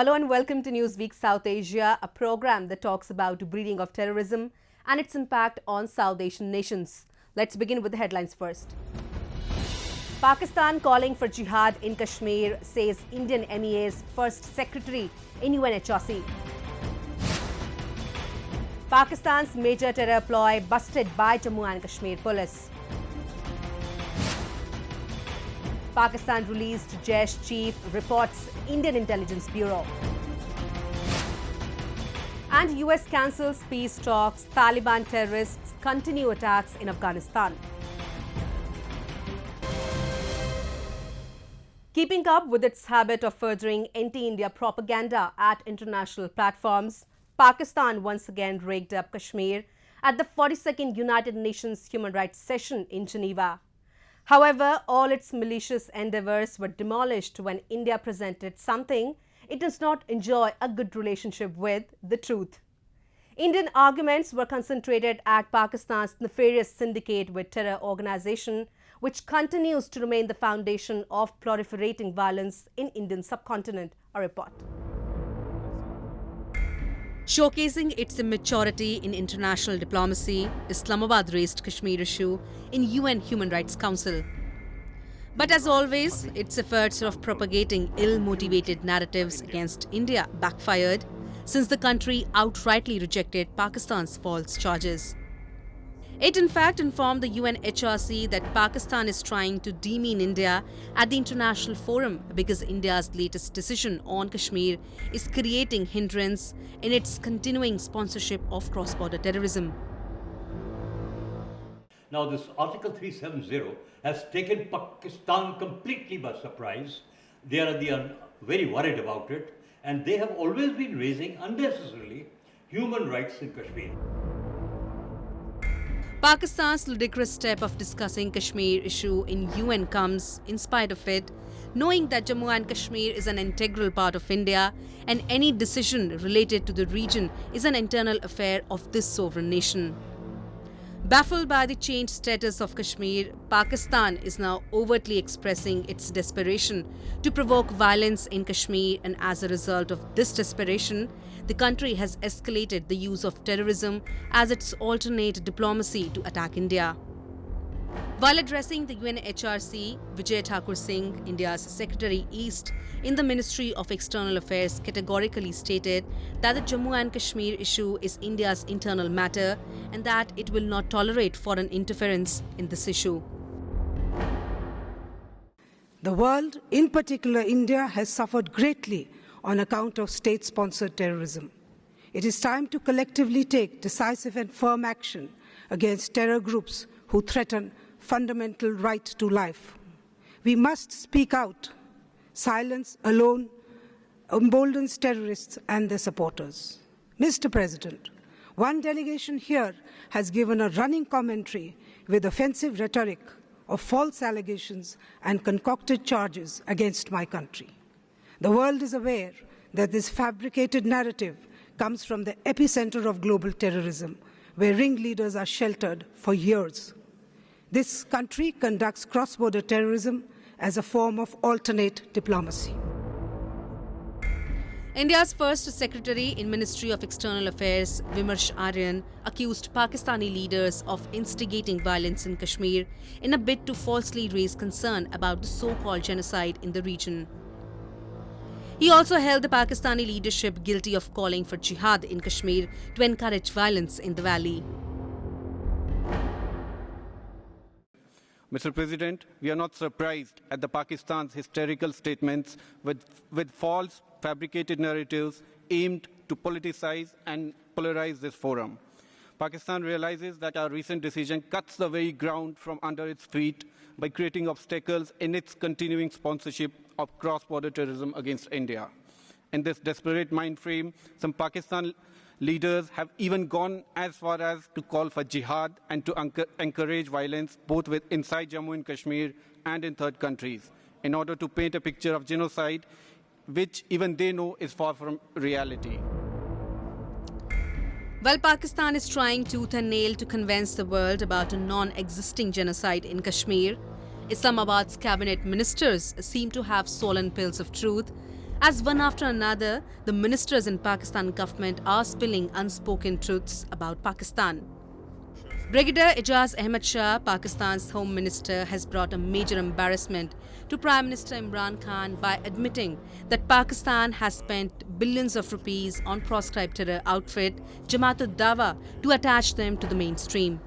Hello and welcome to Newsweek South Asia, a program that talks about breeding of terrorism and its impact on South Asian nations. Let's begin with the headlines first. Pakistan calling for jihad in Kashmir, says Indian MEA's first secretary in UNHRC. Pakistan's major terror ploy busted by Jammu and Kashmir police. Pakistan released Jaish chief, reports Indian Intelligence Bureau. And US cancels peace talks, Taliban terrorists continue attacks in Afghanistan. Keeping up with its habit of furthering anti-India propaganda at international platforms, Pakistan once again raked up Kashmir at the 42nd United Nations Human Rights Session in Geneva. However, all its malicious endeavours were demolished when India presented something it does not enjoy a good relationship with: the truth. Indian arguments were concentrated at Pakistan's nefarious syndicate with terror organisation, which continues to remain the foundation of proliferating violence in Indian subcontinent, a report. Showcasing its immaturity in international diplomacy, Islamabad raised Kashmir issue in UN Human Rights Council. But as always, its efforts of propagating ill-motivated narratives against India backfired, since the country outrightly rejected Pakistan's false charges. It in fact informed the UNHRC that Pakistan is trying to demean India at the international forum because India's latest decision on Kashmir is creating hindrance in its continuing sponsorship of cross-border terrorism. Now this Article 370 has taken Pakistan completely by surprise. They are very worried about it, and they have always been raising unnecessarily human rights in Kashmir. Pakistan's ludicrous step of discussing Kashmir issue in UN comes in spite of it, knowing that Jammu and Kashmir is an integral part of India and any decision related to the region is an internal affair of this sovereign nation. Baffled by the changed status of Kashmir, Pakistan is now overtly expressing its desperation to provoke violence in Kashmir, and as a result of this desperation, the country has escalated the use of terrorism as its alternate diplomacy to attack India. While addressing the UNHRC, Vijay Thakur Singh, India's Secretary East in the Ministry of External Affairs, categorically stated that the Jammu and Kashmir issue is India's internal matter and that it will not tolerate foreign interference in this issue. The world, in particular India, has suffered greatly on account of state-sponsored terrorism. It is time to collectively take decisive and firm action against terror groups who threaten fundamental right to life. We must speak out. Silence alone emboldens terrorists and their supporters. Mr. President, one delegation here has given a running commentary with offensive rhetoric of false allegations and concocted charges against my country. The world is aware that this fabricated narrative comes from the epicenter of global terrorism, where ringleaders are sheltered for years. This country conducts cross-border terrorism as a form of alternate diplomacy. India's first Secretary in Ministry of External Affairs, Vimarsh Aryan, accused Pakistani leaders of instigating violence in Kashmir in a bid to falsely raise concern about the so-called genocide in the region. He also held the Pakistani leadership guilty of calling for jihad in Kashmir to encourage violence in the valley. Mr. President, we are not surprised at the Pakistan's hysterical statements with false, fabricated narratives aimed to politicize and polarize this forum. Pakistan realizes that our recent decision cuts the very ground from under its feet by creating obstacles in its continuing sponsorship of cross-border terrorism against India. In this desperate mind frame, some Pakistan leaders have even gone as far as to call for jihad and to encourage violence both inside Jammu and Kashmir and in third countries, in order to paint a picture of genocide which even they know is far from reality. While Pakistan is trying tooth and nail to convince the world about a non-existing genocide in Kashmir, Islamabad's cabinet ministers seem to have swollen pills of truth As one after another, the ministers in Pakistan government are spilling unspoken truths about Pakistan. Brigadier Ijaz Ahmed Shah, Pakistan's Home Minister, has brought a major embarrassment to Prime Minister Imran Khan by admitting that Pakistan has spent billions of rupees on proscribed terror outfit Jamaat-ud-Dawa to attach them to the mainstream.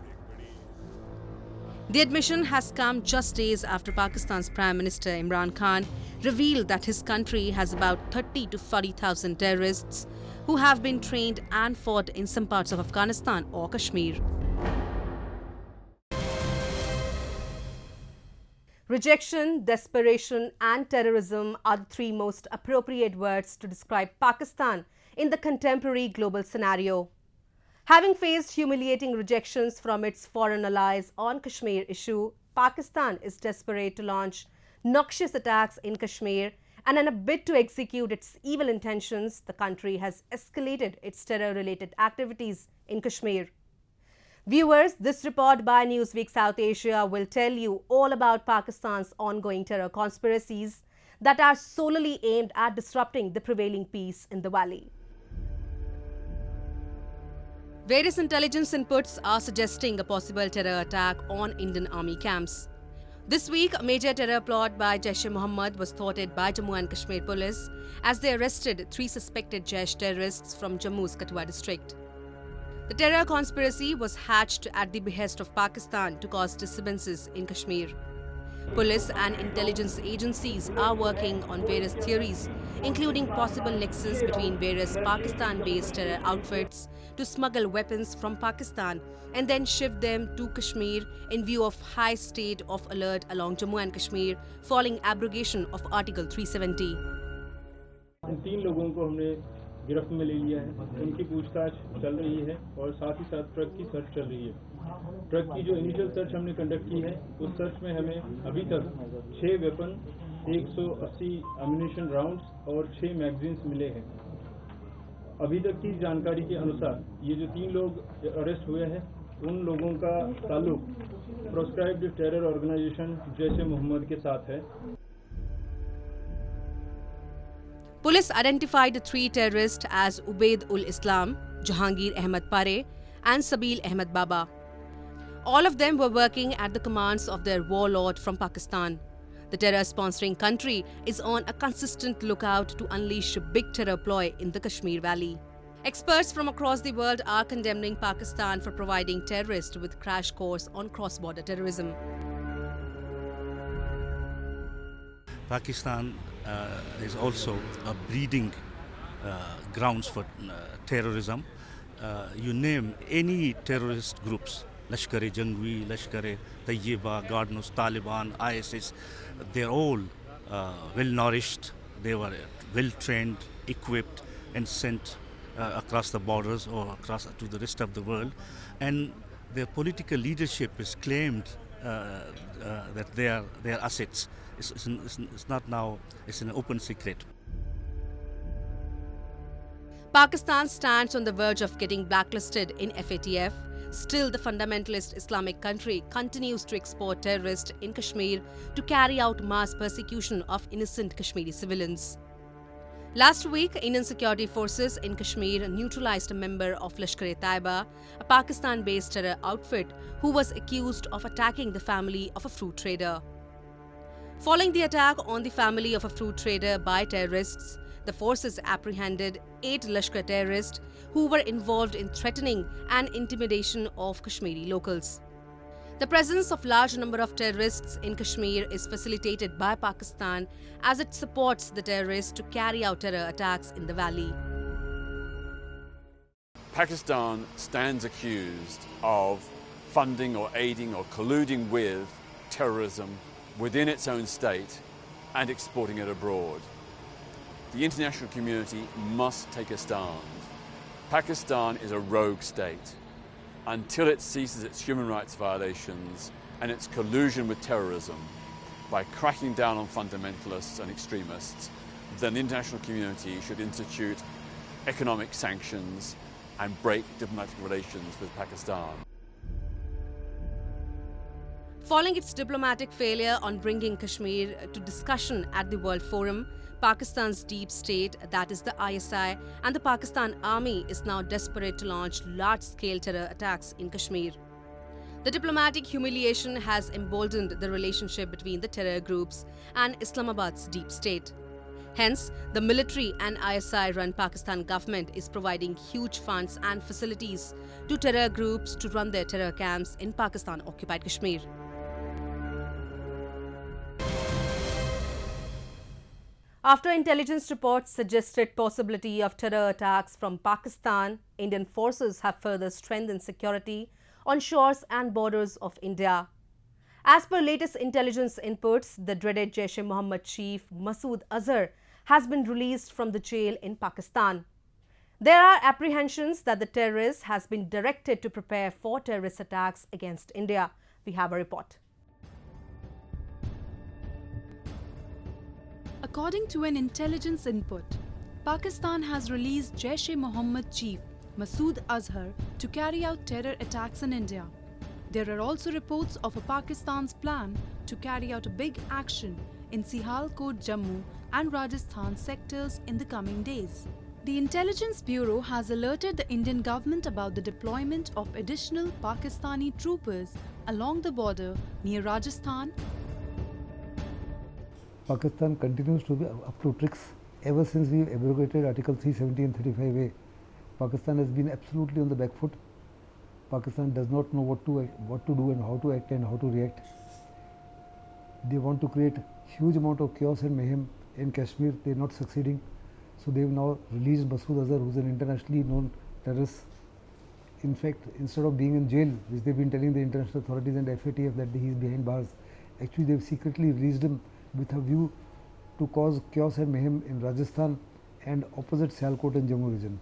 The admission has come just days after Pakistan's Prime Minister Imran Khan revealed that his country has about 30 to 40,000 terrorists who have been trained and fought in some parts of Afghanistan or Kashmir. Rejection, desperation, and terrorism are the three most appropriate words to describe Pakistan in the contemporary global scenario. Having faced humiliating rejections from its foreign allies on Kashmir issue, Pakistan is desperate to launch noxious attacks in Kashmir, and in a bid to execute its evil intentions, the country has escalated its terror-related activities in Kashmir. Viewers, this report by Newsweek South Asia will tell you all about Pakistan's ongoing terror conspiracies that are solely aimed at disrupting the prevailing peace in the valley. Various intelligence inputs are suggesting a possible terror attack on Indian army camps. This week, a major terror plot by Jaish Mohammad was thwarted by Jammu and Kashmir police as they arrested 3 suspected Jaish terrorists from Jammu's Katwa district. The terror conspiracy was hatched at the behest of Pakistan to cause disturbances in Kashmir. Police and intelligence agencies are working on various theories, including possible nexus between various Pakistan-based terror outfits to smuggle weapons from Pakistan and then shift them to Kashmir in view of high state of alert along Jammu and Kashmir following abrogation of Article 370. इन 3 लोगों को हमने गिरफ्त में ले लिया है, उनकी पूछताछ चल रही है और साथ ही साथ ट्रक की सर्च चल रही है। ट्रक की जो इनिशियल सर्च हमने कंडक्ट की है, उस सर्च में हमें अभी तक 6 वेपन, 180 एम्यूनिशन राउंड्स और 6 मैगजीन्स मिले हैं। अभी तक की जानकारी के अनुसार ये जो 3 लोग अरेस्ट हुए हैं, उन लोगों का ताल्लुक proscribed terror organisation Jaish Mohammed के साथ है। Police identified the 3 terrorists as Ubaid-ul-Islam, Jahangir Ahmed Pare, and Sabil Ahmed Baba. All of them were working at the commands of their warlord from Pakistan. The terror-sponsoring country is on a consistent lookout to unleash a big terror ploy in the Kashmir Valley. Experts from across the world are condemning Pakistan for providing terrorists with crash course on cross-border terrorism. Pakistan is also a breeding grounds for terrorism. You name any terrorist groups, Lashkar-e-Jangvi, Lashkar-e-Tayyiba, God knows, Taliban, ISIS, they're all well-nourished, they were well-trained, equipped and sent across the borders or across to the rest of the world. And their political leadership is claimed that they are assets. It's not now, it's an open secret. Pakistan stands on the verge of getting blacklisted in FATF. Still, the fundamentalist Islamic country continues to export terrorists in Kashmir to carry out mass persecution of innocent Kashmiri civilians. Last week, Indian security forces in Kashmir neutralized a member of Lashkar-e-Taiba, a Pakistan-based terror outfit who was accused of attacking the family of a fruit trader. Following the attack on the family of a fruit trader by terrorists, the forces apprehended 8 Lashkar terrorists who were involved in threatening and intimidation of Kashmiri locals. The presence of large number of terrorists in Kashmir is facilitated by Pakistan as it supports the terrorists to carry out terror attacks in the valley. Pakistan stands accused of funding or aiding or colluding with terrorism within its own state and exporting it abroad. The international community must take a stand. Pakistan is a rogue state. Until it ceases its human rights violations and its collusion with terrorism by cracking down on fundamentalists and extremists, then the international community should institute economic sanctions and break diplomatic relations with Pakistan. Following its diplomatic failure on bringing Kashmir to discussion at the World Forum, Pakistan's deep state, that is the ISI, and the Pakistan Army is now desperate to launch large-scale terror attacks in Kashmir. The diplomatic humiliation has emboldened the relationship between the terror groups and Islamabad's deep state. Hence, the military and ISI-run Pakistan government is providing huge funds and facilities to terror groups to run their terror camps in Pakistan-occupied Kashmir. After intelligence reports suggested possibility of terror attacks from Pakistan, Indian forces have further strengthened security on shores and borders of India. As per latest intelligence inputs, the dreaded Jaish Mohammad chief Masood Azhar has been released from the jail in Pakistan. There are apprehensions that the terrorist has been directed to prepare for terrorist attacks against India. We have a report. According to an intelligence input, Pakistan has released Jaish-e-Mohammed chief Masood Azhar to carry out terror attacks in India. There are also reports of Pakistan's plan to carry out a big action in Sialkot, Jammu and Rajasthan sectors in the coming days. The Intelligence Bureau has alerted the Indian government about the deployment of additional Pakistani troopers along the border near Rajasthan. Pakistan continues to be up to tricks. Ever since we abrogated Article 370 and 35A, Pakistan has been absolutely on the back foot. Pakistan does not know what to do and how to act and how to react. They want to create huge amount of chaos and mayhem in Kashmir. They are not succeeding. So they have now released Masood Azhar, who is an internationally known terrorist. In fact, instead of being in jail, which they have been telling the international authorities and FATF that he is behind bars, actually they have secretly released him with a view to cause chaos and mayhem in Rajasthan and opposite Sialkot and Jammu region.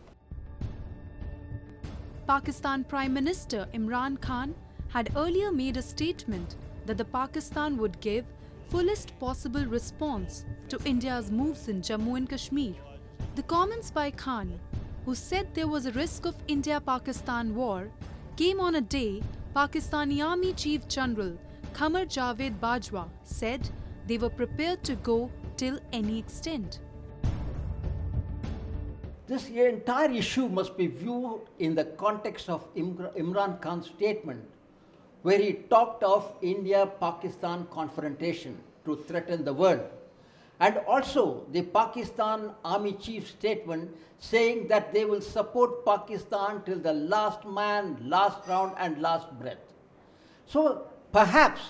Pakistan Prime Minister Imran Khan had earlier made a statement that the Pakistan would give fullest possible response to India's moves in Jammu and Kashmir. The comments by Khan, who said there was a risk of India-Pakistan war, came on a day Pakistani Army Chief General Qamar Javed Bajwa said they were prepared to go till any extent. This entire issue must be viewed in the context of Imran Khan's statement, where he talked of India-Pakistan confrontation to threaten the world, and also the Pakistan Army Chief's statement saying that they will support Pakistan till the last man, last round and last breath. So perhaps,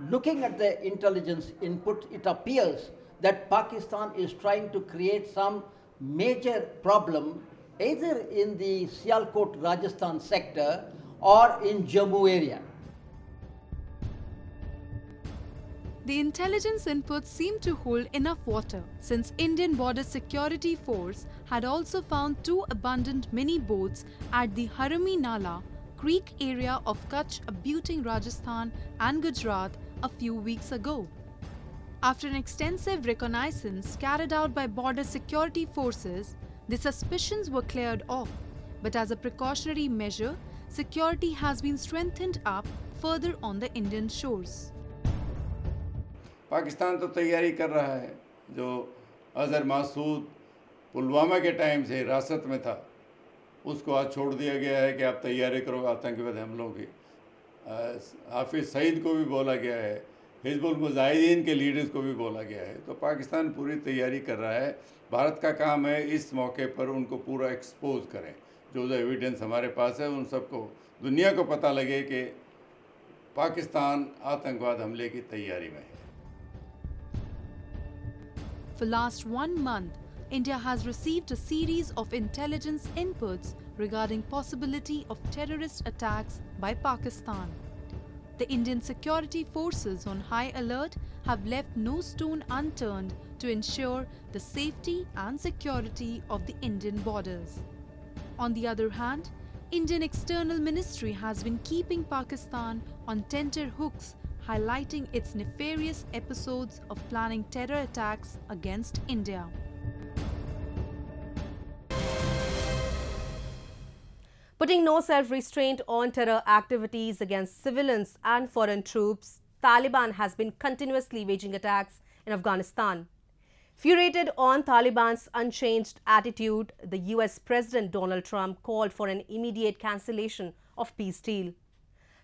looking at the intelligence input, it appears that Pakistan is trying to create some major problem either in the Sialkot Rajasthan sector or in Jammu area. The intelligence inputs seem to hold enough water, since Indian Border Security Force had also found 2 abandoned mini boats at the Harami Nala Creek area of Kutch abutting Rajasthan and Gujarat a few weeks ago. After an extensive reconnaissance carried out by border security forces, the suspicions were cleared off, but as a precautionary measure, security has been strengthened up further on the Indian shores. Pakistan तो तैयारी कर रहा है, जो अजहर मासूद पुलवामा के time से हिरासत में था, उसको आज छोड़ दिया गया है कि आप तैयारी करो आतंकवादी हमलों की। हाफिज़ सईद को भी बोला गया है, हिजबुल मुजाहिदीन के लीडर्स को भी बोला गया है। तो पाकिस्तान पूरी तैयारी कर रहा है। भारत का काम है इस मौके पर उनको पूरा एक्सपोज करें। जो एविडेंस हमारे पास है उन सबको दुनिया को पता लगे कि पाकिस्तान आतंकवाद हमले की तैयारी में है। For last 1 month, India has received a series of intelligence inputs regarding possibility of terrorist attacks by Pakistan. The Indian security forces on high alert have left no stone unturned to ensure the safety and security of the Indian borders. On the other hand, Indian External Ministry has been keeping Pakistan on tenterhooks, highlighting its nefarious episodes of planning terror attacks against India. Putting no self-restraint on terror activities against civilians and foreign troops, Taliban has been continuously waging attacks in Afghanistan. Furiated on Taliban's unchanged attitude, the US President Donald Trump called for an immediate cancellation of peace deal.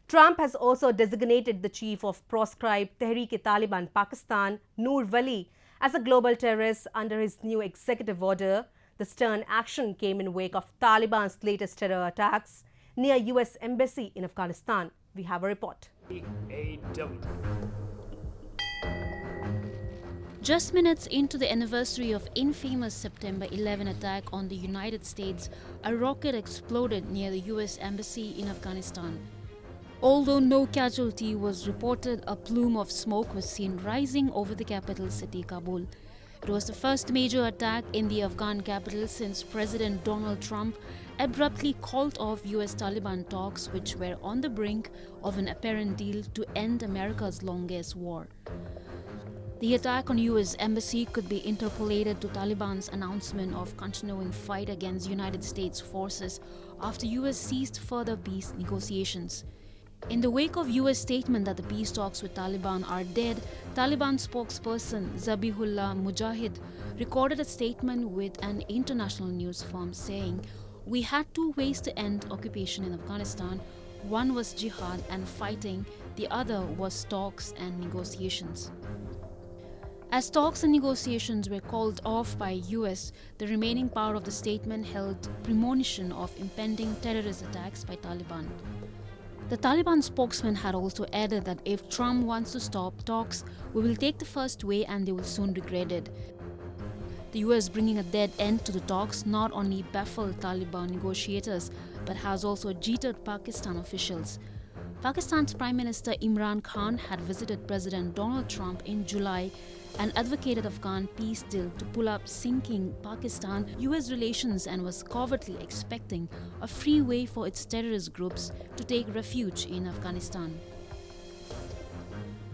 Trump has also designated the chief of proscribed Tehreek-e-Taliban Pakistan, Noor Wali, as a global terrorist under his new executive order. The stern action came in wake of Taliban's latest terror attacks near US Embassy in Afghanistan. We have a report. Just minutes into the anniversary of infamous September 11 attack on the United States, a rocket exploded near the US Embassy in Afghanistan. Although no casualty was reported, a plume of smoke was seen rising over the capital city, Kabul. It was the first major attack in the Afghan capital since President Donald Trump abruptly called off US Taliban talks, which were on the brink of an apparent deal to end America's longest war. The attack on US Embassy could be interpolated to Taliban's announcement of continuing fight against United States forces after US ceased further peace negotiations. In the wake of US statement that the peace talks with Taliban are dead, Taliban spokesperson Zabihullah Mujahid recorded a statement with an international news firm saying, "We had two ways to end occupation in Afghanistan. One was jihad and fighting, the other was talks and negotiations." As talks and negotiations were called off by US, the remaining part of the statement held premonition of impending terrorist attacks by Taliban. The Taliban spokesman had also added that if Trump wants to stop talks, we will take the first way and they will soon regret it. The US bringing a dead end to the talks not only baffled Taliban negotiators but has also jittered Pakistan officials. Pakistan's Prime Minister Imran Khan had visited President Donald Trump in July and advocated Afghan peace deal to pull up sinking Pakistan-US relations and was covertly expecting a free way for its terrorist groups to take refuge in Afghanistan.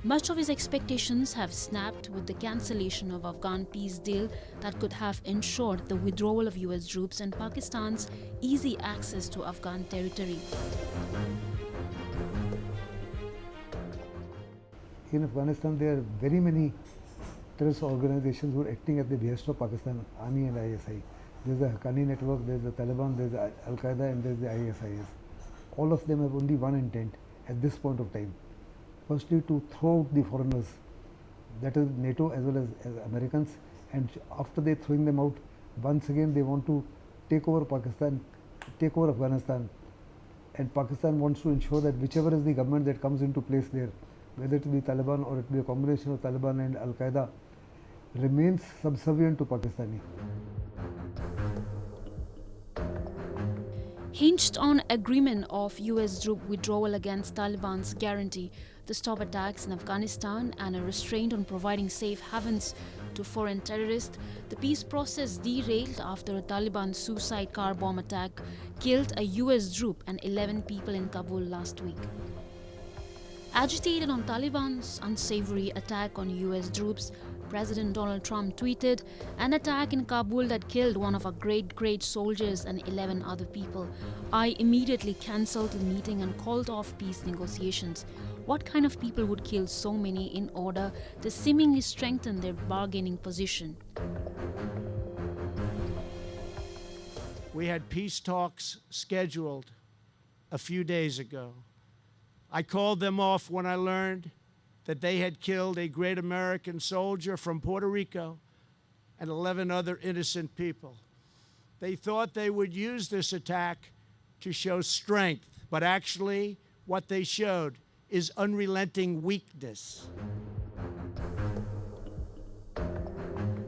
Much of his expectations have snapped with the cancellation of Afghan peace deal that could have ensured the withdrawal of US troops and Pakistan's easy access to Afghan territory. In Afghanistan, there are very many terrorist organizations who are acting at the behest of Pakistan Army and ISI. There's the Haqqani network, there's the Taliban, there's the Al-Qaeda and there's the ISIS. All of them have only one intent at this point of time. Firstly, to throw out the foreigners, that is NATO as well as Americans, and after they throwing them out, once again they want to take over Pakistan, take over Afghanistan, and Pakistan wants to ensure that whichever is the government that comes into place there, whether it be Taliban or it be a combination of Taliban and Al-Qaeda, remains subservient to Pakistani. Hinged on agreement of US troop withdrawal against Taliban's guarantee to stop attacks in Afghanistan and a restraint on providing safe havens to foreign terrorists, the peace process derailed after a Taliban suicide car bomb attack killed a US troop and 11 people in Kabul last week. Agitated on Taliban's unsavory attack on US troops, President Donald Trump tweeted, "An attack in Kabul that killed one of our great soldiers and 11 other people. I immediately cancelled the meeting and called off peace negotiations. What kind of people would kill so many in order to seemingly strengthen their bargaining position?" We had peace talks scheduled a few days ago. I called them off when I learned that they had killed a great American soldier from Puerto Rico and 11 other innocent people. They thought they would use this attack to show strength, but actually what they showed is unrelenting weakness.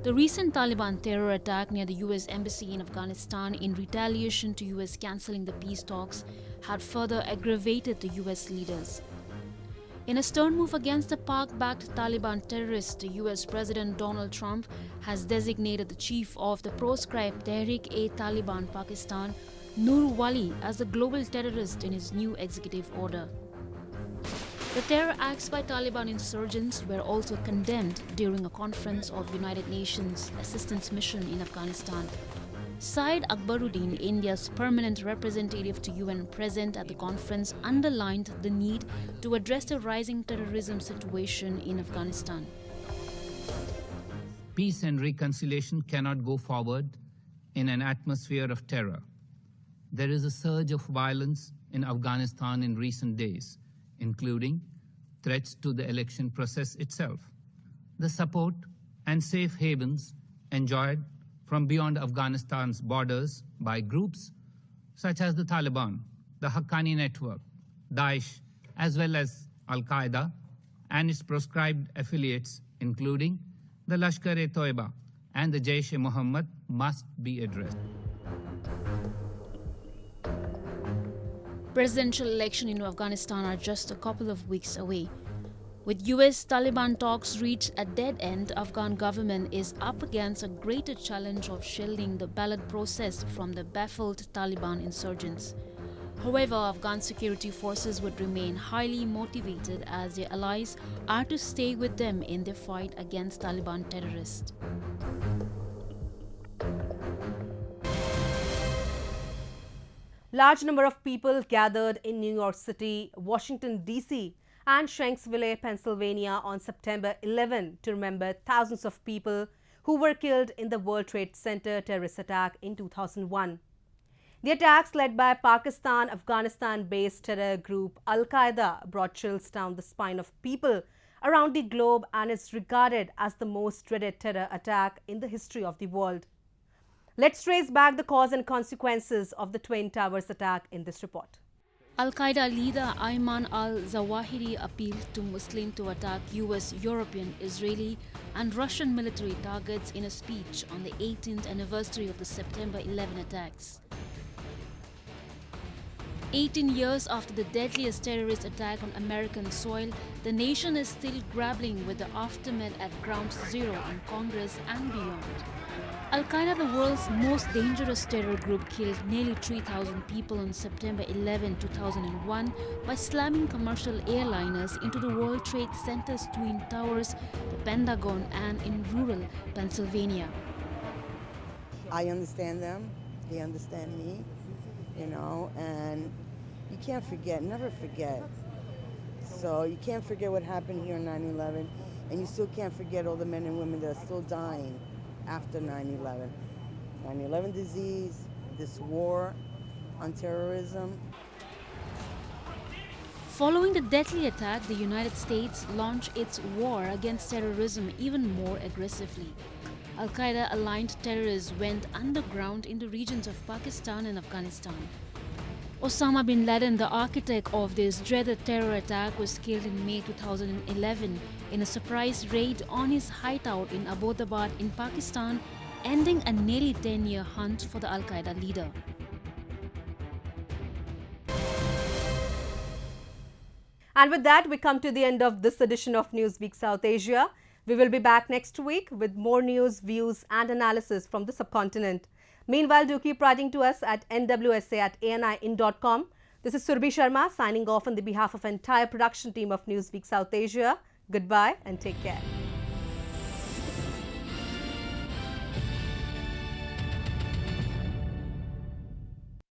The recent Taliban terror attack near the US Embassy in Afghanistan in retaliation to US cancelling the peace talks had further aggravated the US leaders. In a stern move against the Pak-backed Taliban terrorists, the US President Donald Trump has designated the chief of the proscribed Tehreek-e-Taliban Pakistan, Noor Wali, as the global terrorist in his new executive order. The terror acts by Taliban insurgents were also condemned during a conference of United Nations Assistance Mission in Afghanistan. Syed Akbaruddin, India's permanent representative to UN present at the conference, underlined the need to address the rising terrorism situation in Afghanistan. Peace and reconciliation cannot go forward in an atmosphere of terror. There is a surge of violence in Afghanistan in recent days, including threats to the election process itself. The support and safe havens enjoyed from beyond Afghanistan's borders by groups such as the Taliban, the Haqqani Network, Daesh, as well as Al-Qaeda and its proscribed affiliates, including the Lashkar-e-Toiba and the Jaish Mohammad, must be addressed. Presidential elections in Afghanistan are just a couple of weeks away. With US-Taliban talks reached a dead end, Afghan government is up against a greater challenge of shielding the ballot process from the baffled Taliban insurgents. However, Afghan security forces would remain highly motivated as their allies are to stay with them in their fight against Taliban terrorists. Large number of people gathered in New York City, Washington, D.C. and Shanksville, Pennsylvania on September 11 to remember thousands of people who were killed in the World Trade Center terrorist attack in 2001. The attacks led by Pakistan-Afghanistan-based terror group Al-Qaeda brought chills down the spine of people around the globe and is regarded as the most dreaded terror attack in the history of the world. Let's trace back the cause and consequences of the Twin Towers attack in this report. Al-Qaeda leader Ayman al-Zawahiri appealed to Muslims to attack US, European, Israeli and Russian military targets in a speech on the 18th anniversary of the September 11 attacks. 18 years after the deadliest terrorist attack on American soil, the nation is still grappling with the aftermath at ground zero in Congress and beyond. Al-Qaeda, the world's most dangerous terror group, killed nearly 3,000 people on September 11, 2001 by slamming commercial airliners into the World Trade Center's Twin Towers, the Pentagon and in rural Pennsylvania. I understand them, they understand me, and you can't forget, never forget. So you can't forget what happened here on 9/11, and you still can't forget all the men and women that are still dying after 9/11. 9/11 disease, this war on terrorism. Following the deadly attack, the United States launched its war against terrorism even more aggressively. Al-Qaeda-aligned terrorists went underground in the regions of Pakistan and Afghanistan. Osama bin Laden, the architect of this dreaded terror attack, was killed in May 2011 in a surprise raid on his hideout in Abbottabad in Pakistan, ending a nearly 10-year hunt for the Al-Qaeda leader. And with that, we come to the end of this edition of Newsweek South Asia. We will be back next week with more news, views and analysis from the subcontinent. Meanwhile, do keep writing to us at nwsa@anin.com. This is Surbhi Sharma signing off on the behalf of the entire production team of Newsweek South Asia. Goodbye and take care.